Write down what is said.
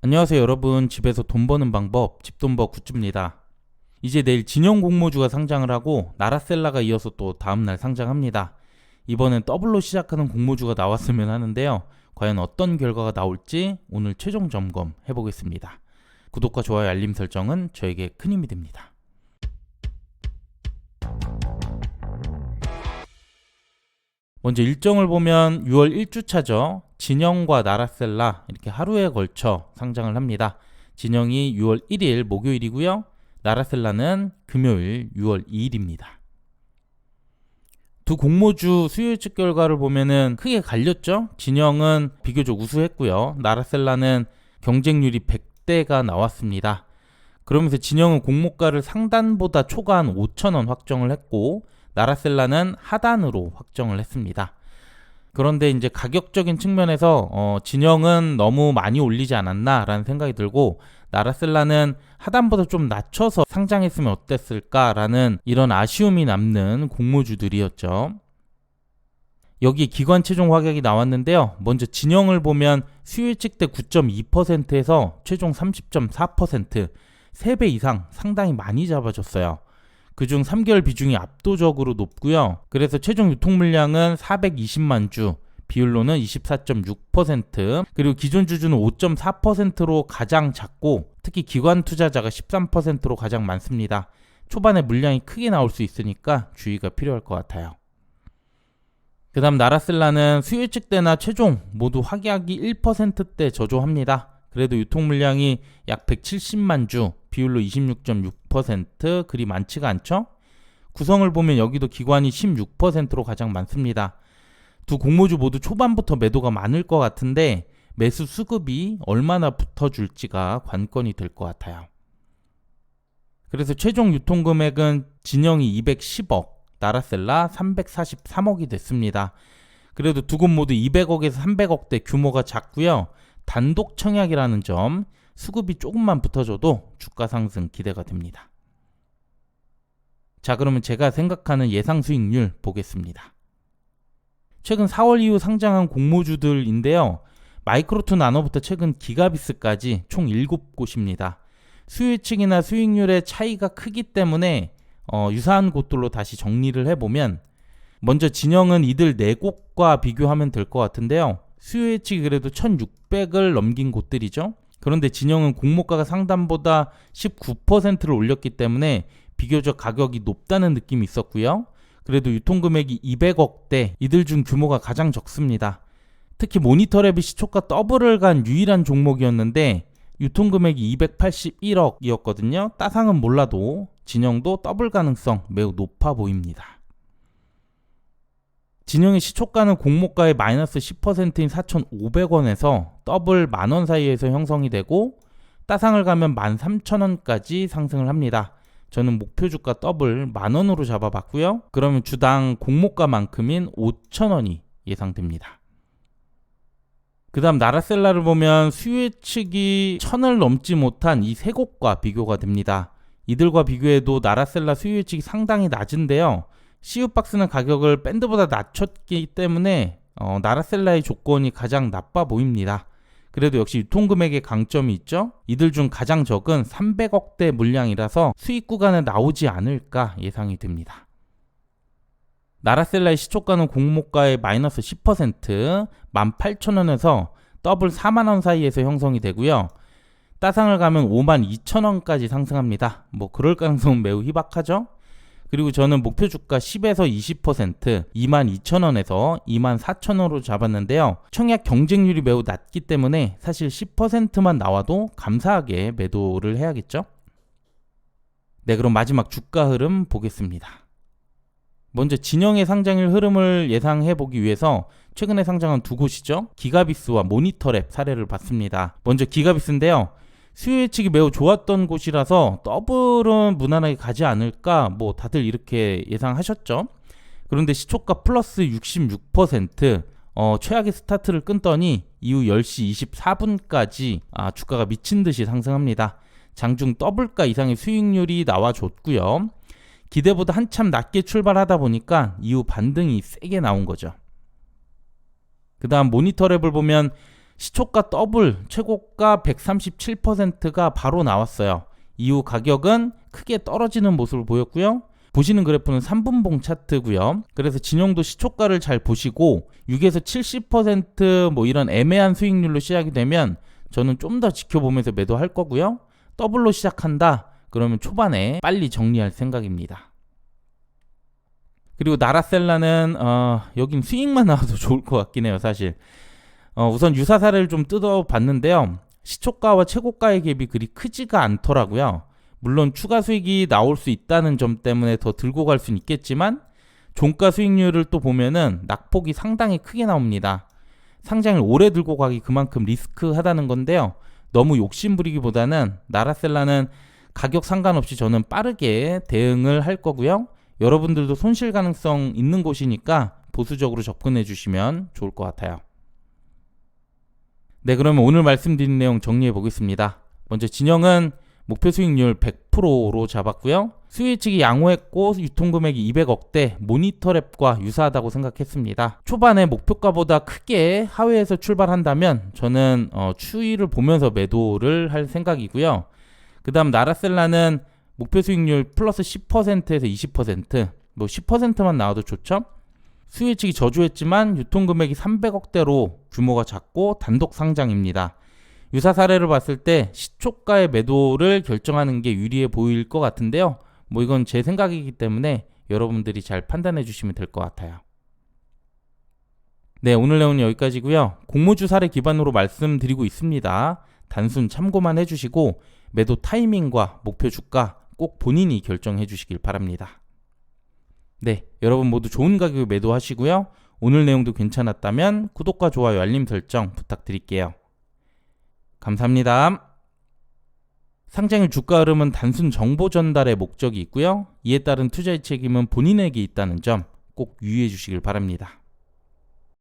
안녕하세요 여러분. 집에서 돈 버는 방법 집돈버 굿즈입니다. 이제 내일 진영 공모주가 상장을 하고 나라셀라가 이어서 또 다음날 상장합니다. 이번엔 더블로 시작하는 공모주가 나왔으면 하는데요. 과연 어떤 결과가 나올지 오늘 최종 점검 해보겠습니다. 구독과 좋아요 알림 설정은 저에게 큰 힘이 됩니다. 먼저 일정을 보면 6월 1주차죠. 진영과 나라셀라 이렇게 하루에 걸쳐 상장을 합니다. 진영이 6월 1일 목요일이고요. 나라셀라는 금요일 6월 2일입니다. 두 공모주 수요 예측 결과를 보면은 크게 갈렸죠. 진영은 비교적 우수했고요. 나라셀라는 경쟁률이 100대가 나왔습니다. 그러면서 진영은 공모가를 상단보다 초과한 5,000원 확정을 했고 나라셀라는 하단으로 확정을 했습니다. 그런데 이제 가격적인 측면에서 진영은 너무 많이 올리지 않았나라는 생각이 들고 나라셀라는 하단보다 좀 낮춰서 상장했으면 어땠을까라는 이런 아쉬움이 남는 공모주들이었죠. 여기 기관 최종 확약이 나왔는데요. 먼저 진영을 보면 수요 예측 때 9.2%에서 최종 30.4%, 3배 이상 상당히 많이 잡아줬어요. 그중 3개월 비중이 압도적으로 높고요. 그래서 최종 유통 물량은 420만 주, 비율로는 24.6%, 그리고 기존 주주는 5.4%로 가장 작고 특히 기관 투자자가 13%로 가장 많습니다. 초반에 물량이 크게 나올 수 있으니까 주의가 필요할 것 같아요. 그 다음 나라셀라는 수요 예측 때나 최종 모두 확약이 1%대 저조합니다. 그래도 유통 물량이 약 170만 주, 비율로 26.6%, 그리 많지가 않죠? 구성을 보면 여기도 기관이 16%로 가장 많습니다. 두 공모주 모두 초반부터 매도가 많을 것 같은데 매수 수급이 얼마나 붙어줄지가 관건이 될 것 같아요. 그래서 최종 유통 금액은 진영이 210억, 나라셀라 343억이 됐습니다. 그래도 두 곳 모두 200억에서 300억대 규모가 작고요. 단독 청약이라는 점, 수급이 조금만 붙어줘도 주가 상승 기대가 됩니다. 자, 그러면 제가 생각하는 예상 수익률 보겠습니다. 최근 4월 이후 상장한 공모주들인데요. 마이크로투 나노부터 최근 기가비스까지 총 7곳입니다. 수요 예측이나 수익률의 차이가 크기 때문에 유사한 곳들로 다시 정리를 해보면 먼저 진영은 이들 4곳과 비교하면 될 것 같은데요. 수요 예측이 그래도 1600을 넘긴 곳들이죠. 그런데 진영은 공모가가 상단보다 19%를 올렸기 때문에 비교적 가격이 높다는 느낌이 있었고요. 그래도 유통금액이 200억대, 이들 중 규모가 가장 적습니다. 특히 모니터랩이 시초가 더블을 간 유일한 종목이었는데 유통금액이 281억이었거든요. 따상은 몰라도 진영도 더블 가능성 매우 높아 보입니다. 진영의 시초가는 공모가의 마이너스 10%인 4,500원에서 더블 만원 사이에서 형성이 되고 따상을 가면 13,000원까지 상승을 합니다. 저는 목표 주가 더블 만원으로 잡아봤고요. 그러면 주당 공모가만큼인 5,000원이 예상됩니다. 그 다음 나라셀라를 보면 수요 예측이 1,000을 넘지 못한 이 세 곳과 비교가 됩니다. 이들과 비교해도 나라셀라 수요 예측이 상당히 낮은데요. CU박스는 가격을 밴드보다 낮췄기 때문에 나라셀라의 조건이 가장 나빠 보입니다. 그래도 역시 유통금액의 강점이 있죠. 이들 중 가장 적은 300억대 물량이라서 수익 구간에 나오지 않을까 예상이 됩니다. 나라셀라의 시초가는 공모가의 마이너스 10%, 18,000원에서 더블 4만원 사이에서 형성이 되고요. 따상을 가면 52,000원까지 상승합니다. 그럴 가능성은 매우 희박하죠. 그리고 저는 목표 주가 10에서 20%, 22,000원에서 24,000원으로 잡았는데요. 청약 경쟁률이 매우 낮기 때문에 사실 10%만 나와도 감사하게 매도를 해야겠죠. 네, 그럼 마지막 주가 흐름 보겠습니다. 먼저 진영의 상장일 흐름을 예상해 보기 위해서 최근에 상장한 두 곳이죠. 기가비스와 모니터랩 사례를 봤습니다. 먼저 기가비스인데요. 수요 예측이 매우 좋았던 곳이라서 더블은 무난하게 가지 않을까 다들 이렇게 예상하셨죠. 그런데 시초가 플러스 66%, 최악의 스타트를 끊더니 이후 10시 24분까지 주가가 미친 듯이 상승합니다. 장중 더블가 이상의 수익률이 나와줬고요. 기대보다 한참 낮게 출발하다 보니까 이후 반등이 세게 나온 거죠. 그 다음 모니터랩을 보면 시초가 더블, 최고가 137%가 바로 나왔어요. 이후 가격은 크게 떨어지는 모습을 보였고요. 보시는 그래프는 3분봉 차트고요. 그래서 진영도 시초가를 잘 보시고 6에서 70% 이런 애매한 수익률로 시작이 되면 저는 좀 더 지켜보면서 매도할 거고요. 더블로 시작한다 그러면 초반에 빨리 정리할 생각입니다. 그리고 나라셀라는 여긴 수익만 나와도 좋을 것 같긴 해요. 사실 우선 유사 사례를 좀 뜯어봤는데요. 시초가와 최고가의 갭이 그리 크지가 않더라고요. 물론 추가 수익이 나올 수 있다는 점 때문에 더 들고 갈 수는 있겠지만 종가 수익률을 또 보면은 낙폭이 상당히 크게 나옵니다. 상장을 오래 들고 가기 그만큼 리스크하다는 건데요. 너무 욕심부리기보다는 나라셀라는 가격 상관없이 저는 빠르게 대응을 할 거고요. 여러분들도 손실 가능성 있는 곳이니까 보수적으로 접근해 주시면 좋을 것 같아요. 네, 그러면 오늘 말씀드린 내용 정리해 보겠습니다. 먼저 진영은 목표 수익률 100%로 잡았고요. 수요 예측이 양호했고 유통금액이 200억대, 모니터랩과 유사하다고 생각했습니다. 초반에 목표가보다 크게 하회해서 출발한다면 저는 추이를 보면서 매도를 할 생각이고요. 그 다음 나라셀라는 목표 수익률 플러스 10%에서 20%, 10%만 나와도 좋죠. 수요 예측이 저조했지만 유통금액이 300억대로 규모가 작고 단독 상장입니다. 유사 사례를 봤을 때 시초가의 매도를 결정하는 게 유리해 보일 것 같은데요. 이건 제 생각이기 때문에 여러분들이 잘 판단해 주시면 될 것 같아요. 네, 오늘 내용은 여기까지고요. 공모주 사례 기반으로 말씀드리고 있습니다. 단순 참고만 해주시고 매도 타이밍과 목표 주가 꼭 본인이 결정해 주시길 바랍니다. 네, 여러분 모두 좋은 가격에 매도하시고요. 오늘 내용도 괜찮았다면 구독과 좋아요, 알림 설정 부탁드릴게요. 감사합니다. 상장일 주가 흐름은 단순 정보 전달의 목적이 있고요. 이에 따른 투자의 책임은 본인에게 있다는 점 꼭 유의해 주시길 바랍니다.